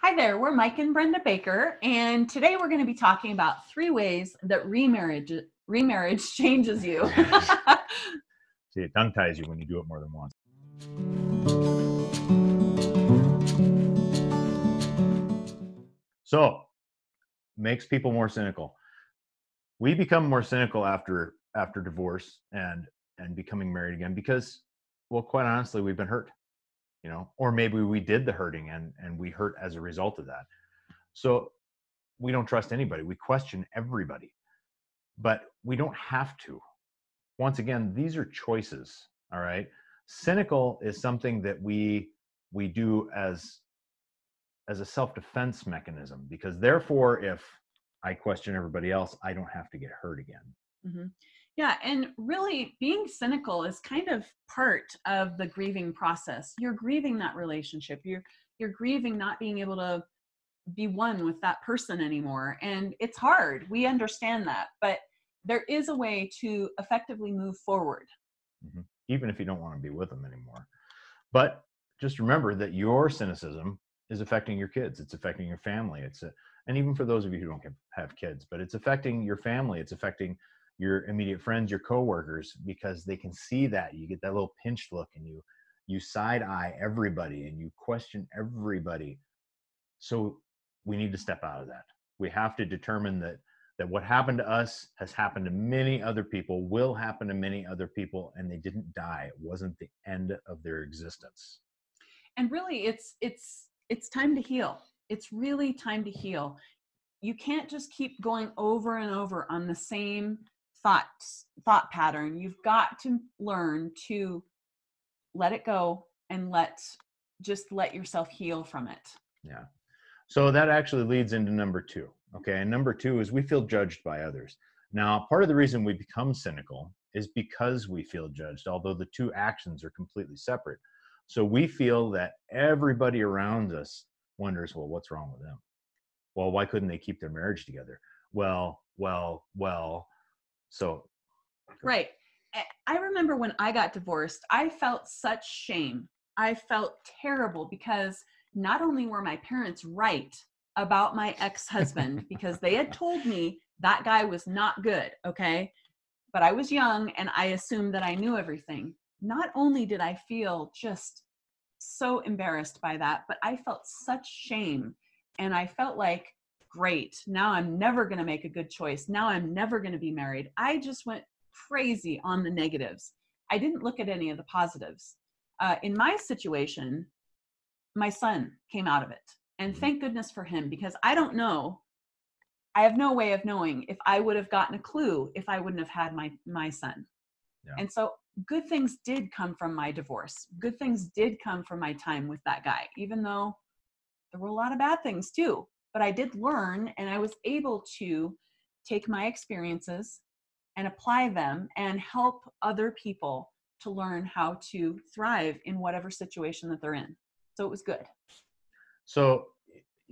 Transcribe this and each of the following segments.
Hi there, we're Mike and Brenda Baker, and today we're going to be talking about 3 ways that remarriage changes you. See, it tongue ties you when you do it more than once. So, makes people more cynical. We become more cynical after divorce and becoming married again because, well, quite honestly, we've been hurt, or maybe we did the hurting and we hurt as a result of that. So we don't trust anybody. We question everybody, but we don't have to. Once again, these are choices. All right. Cynical is something that we do as a self-defense mechanism, because therefore, if I question everybody else, I don't have to get hurt again. Mm-hmm. Yeah, and really being cynical is kind of part of the grieving process. You're grieving that relationship. You're grieving not being able to be one with that person anymore. And it's hard. We understand that, but there is a way to effectively move forward. Mm-hmm. Even if you don't want to be with them anymore. But just remember that your cynicism is affecting your kids. It's affecting your family. And even for those of you who don't have kids, but it's affecting your family. It's affecting your immediate friends, your coworkers, because they can see that. You get that little pinched look and you side eye everybody and you question everybody. So we need to step out of that. We have to determine that what happened to us has happened to many other people, will happen to many other people, and they didn't die. It wasn't the end of their existence. And really, it's time to heal. It's really time to heal. You can't just keep going over and over on the same thought pattern. You've got to learn to let it go and let yourself heal from it. Yeah. So that actually leads into number 2. Okay. And number 2 is we feel judged by others. Now, part of the reason we become cynical is because we feel judged, although the two actions are completely separate. So we feel that everybody around us wonders, well, what's wrong with them? Well, why couldn't they keep their marriage together? Well. So. Right. I remember when I got divorced, I felt such shame. I felt terrible because not only were my parents right about my ex-husband, because they had told me that guy was not good, okay? But I was young and I assumed that I knew everything. Not only did I feel just so embarrassed by that, but I felt such shame. And I felt like, great, now I'm never going to make a good choice. Now I'm never going to be married. I just went crazy on the negatives. I didn't look at any of the positives. In my situation, my son came out of it. And thank goodness for him, because I have no way of knowing if I would have gotten a clue if I wouldn't have had my son. Yeah. And so good things did come from my divorce. Good things did come from my time with that guy, even though there were a lot of bad things too. But I did learn, and I was able to take my experiences and apply them and help other people to learn how to thrive in whatever situation that they're in. So it was good. So,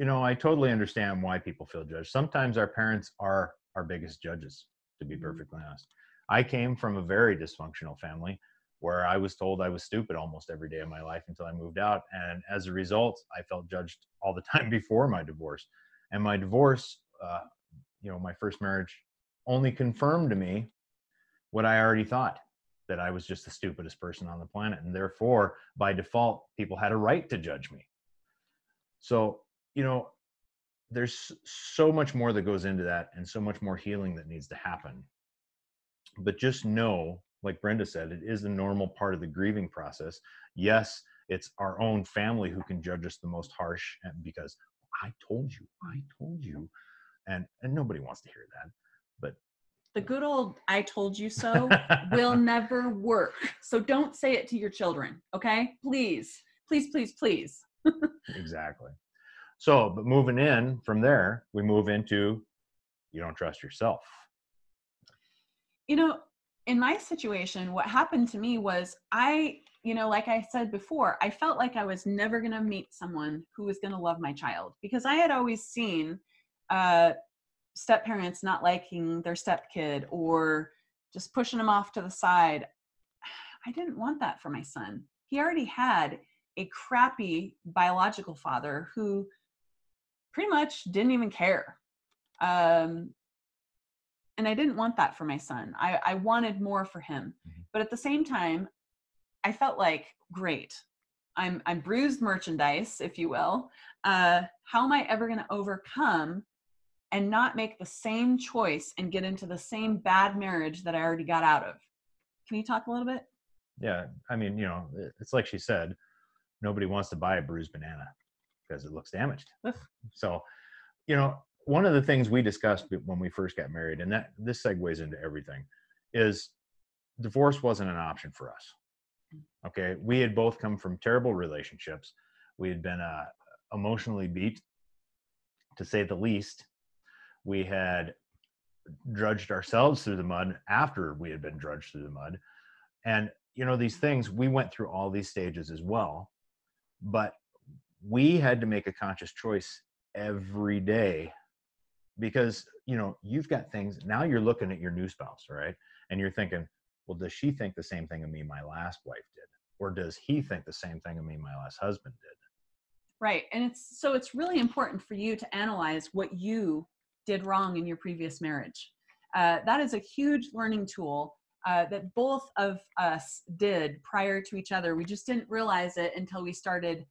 I totally understand why people feel judged. Sometimes our parents are our biggest judges, to be perfectly honest. I came from a very dysfunctional family where I was told I was stupid almost every day of my life until I moved out. And as a result, I felt judged all the time before my divorce. And my divorce, my first marriage only confirmed to me what I already thought, that I was just the stupidest person on the planet. And therefore, by default, people had a right to judge me. So, there's so much more that goes into that and so much more healing that needs to happen. But just know, like Brenda said, it is a normal part of the grieving process. Yes, it's our own family who can judge us the most harsh, because I told you. And nobody wants to hear that. But the good old "I told you so" will never work. So don't say it to your children, okay? Please, please, please, please. Exactly. So, but moving in from there, we move into you don't trust yourself. In my situation, what happened to me was like I said before, I felt like I was never going to meet someone who was going to love my child, because I had always seen step parents not liking their step kid or just pushing them off to the side. I didn't want that for my son. He already had a crappy biological father who pretty much didn't even care. And I didn't want that for my son. I wanted more for him. But at the same time, I felt like, great, I'm bruised merchandise, if you will. How am I ever going to overcome and not make the same choice and get into the same bad marriage that I already got out of? Can you talk a little bit? Yeah. I mean, it's like she said, nobody wants to buy a bruised banana because it looks damaged. So, one of the things we discussed when we first got married, and that this segues into everything, is divorce wasn't an option for us. Okay. We had both come from terrible relationships. We had been emotionally beat, to say the least. We had drudged ourselves through the mud after we had been drudged through the mud. And, these things, we went through all these stages as well. But we had to make a conscious choice every day because, you've got things. Now you're looking at your new spouse, right? And you're thinking, well, does she think the same thing of me my last wife did? Or does he think the same thing of me my last husband did? Right. And it's really important for you to analyze what you did wrong in your previous marriage. That is a huge learning tool that both of us did prior to each other. We just didn't realize it until we started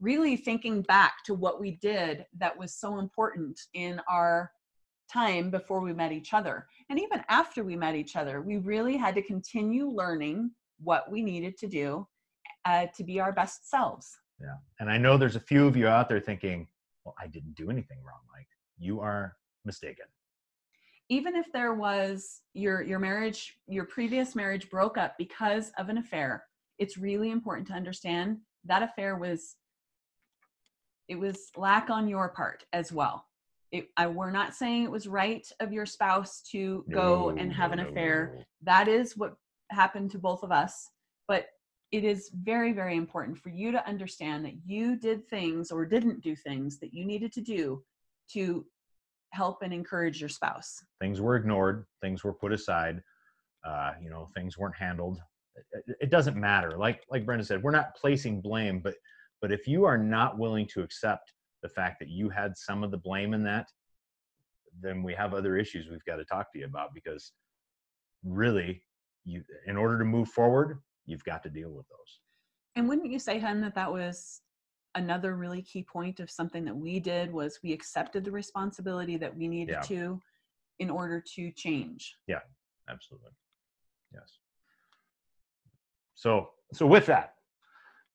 really thinking back to what we did that was so important in our time before we met each other. And even after we met each other, we really had to continue learning what we needed to do to be our best selves. Yeah. And I know there's a few of you out there thinking, well, I didn't do anything wrong, Mike. You are mistaken. Even if there was your marriage, your previous marriage broke up because of an affair, it's really important to understand that affair was lack on your part as well. We're not saying it was right of your spouse to go and have an affair. No. That is what happened to both of us. But it is very, very important for you to understand that you did things or didn't do things that you needed to do to help and encourage your spouse. Things were ignored. Things were put aside. Things weren't handled. It doesn't matter. Like Brenda said, we're not placing blame, but if you are not willing to accept the fact that you had some of the blame in that, then we have other issues we've got to talk to you about, because really, in order to move forward, you've got to deal with those. And wouldn't you say, Hen, that was another really key point of something that we did, was we accepted the responsibility that we needed to in order to change? Yeah, absolutely. Yes. So with that,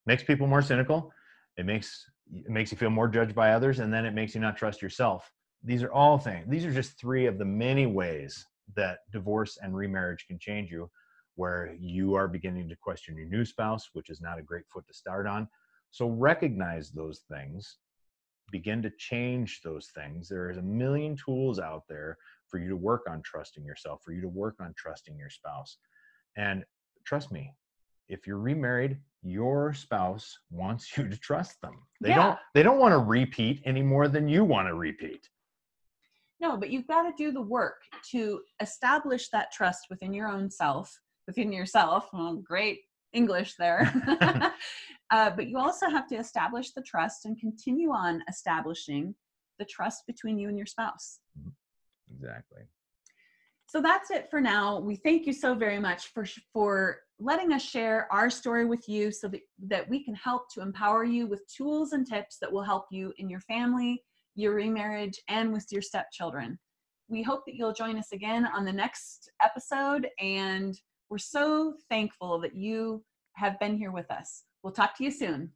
makes people more cynical. It makes you feel more judged by others, and then it makes you not trust yourself. These are all things. These are just three of the many ways that divorce and remarriage can change you, where you are beginning to question your new spouse, which is not a great foot to start on. So recognize those things, begin to change those things. There is a million tools out there for you to work on trusting yourself, for you to work on trusting your spouse. And trust me, if you're remarried, your spouse wants you to trust them. They don't want to repeat any more than you want to repeat. No, but you've got to do the work to establish that trust within your own self, within yourself. Well, great English there. But you also have to establish the trust and continue on establishing the trust between you and your spouse. Exactly. So that's it for now. We thank you so very much for letting us share our story with you, so that we can help to empower you with tools and tips that will help you in your family, your remarriage, and with your stepchildren. We hope that you'll join us again on the next episode, and we're so thankful that you have been here with us. We'll talk to you soon.